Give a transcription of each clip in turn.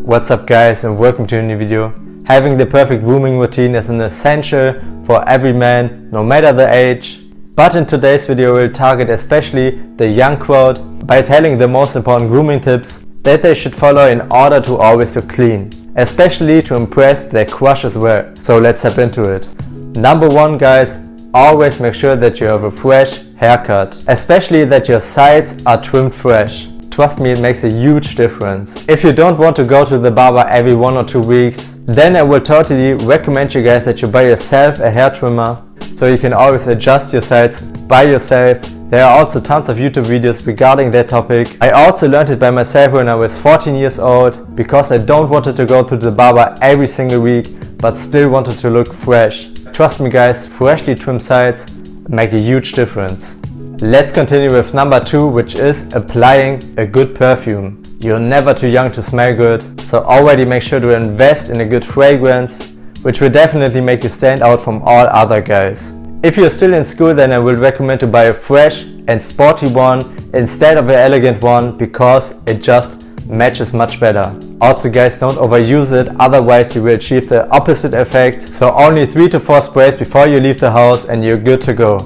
What's up guys, and welcome to a new video. Having the perfect grooming routine is an essential for every man, no matter the age. But in today's video we'll target especially the young crowd by telling the most important grooming tips that they should follow in order to always look clean, especially to impress their crush as well. So let's hop into it. Number 1 guys, always make sure that you have a fresh haircut, especially that your sides are trimmed fresh. Trust me, it makes a huge difference. If you don't want to go to the barber every 1 or 2 weeks, then I will totally recommend you guys that you buy yourself a hair trimmer, so you can always adjust your sides by yourself. There are also tons of YouTube videos regarding that topic. I also learned it by myself when I was 14 years old, because I don't wanted to go to the barber every single week, but still wanted to look fresh. Trust me guys, freshly trimmed sides make a huge difference. Let's continue with number 2, which is applying a good perfume. You're never too young to smell good, so already make sure to invest in a good fragrance, which will definitely make you stand out from all other guys. If you're still in school, then I will recommend to buy a fresh and sporty one instead of an elegant one, because it just matches much better. Also guys, don't overuse it, otherwise you will achieve the opposite effect. So only 3 to 4 sprays before you leave the house and you're good to go.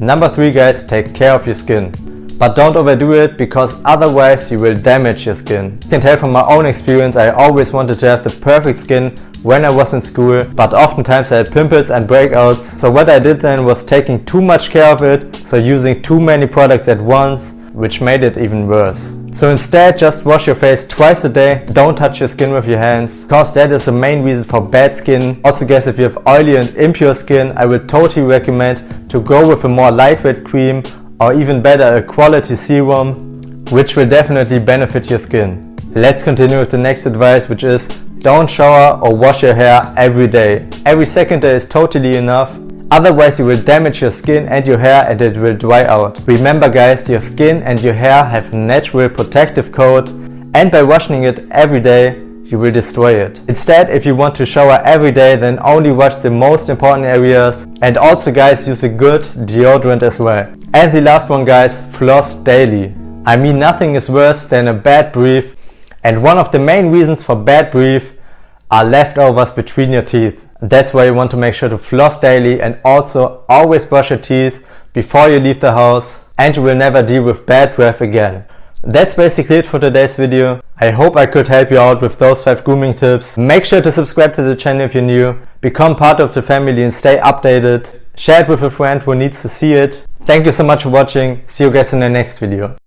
Number 3 guys, take care of your skin. But don't overdo it, because otherwise you will damage your skin. You can tell from my own experience, I always wanted to have the perfect skin when I was in school, but oftentimes I had pimples and breakouts. So what I did then was taking too much care of it, so using too many products at once, which made it even worse. So instead, just wash your face twice a day. Don't touch your skin with your hands, because that is the main reason for bad skin. Also guys, if you have oily and impure skin, I would totally recommend to go with a more lightweight cream, or even better, a quality serum, which will definitely benefit your skin. Let's continue with the next advice, which is don't shower or wash your hair every day. Every second day is totally enough. Otherwise you will damage your skin and your hair, and it will dry out. Remember guys, your skin and your hair have natural protective coat, and by washing it every day you will destroy it. Instead, if you want to shower every day, then only wash the most important areas, and also guys, use a good deodorant as well. And the last one guys, floss daily. I mean, nothing is worse than a bad breath, and one of the main reasons for bad breath are leftovers between your teeth. That's why you want to make sure to floss daily, and also always brush your teeth before you leave the house, and you will never deal with bad breath again. That's basically it for today's video. I hope I could help you out with those 5 grooming tips. Make sure to subscribe to the channel if you're new, become part of the family and stay updated. Share it with a friend who needs to see it. Thank you so much for watching. See you guys in the next video.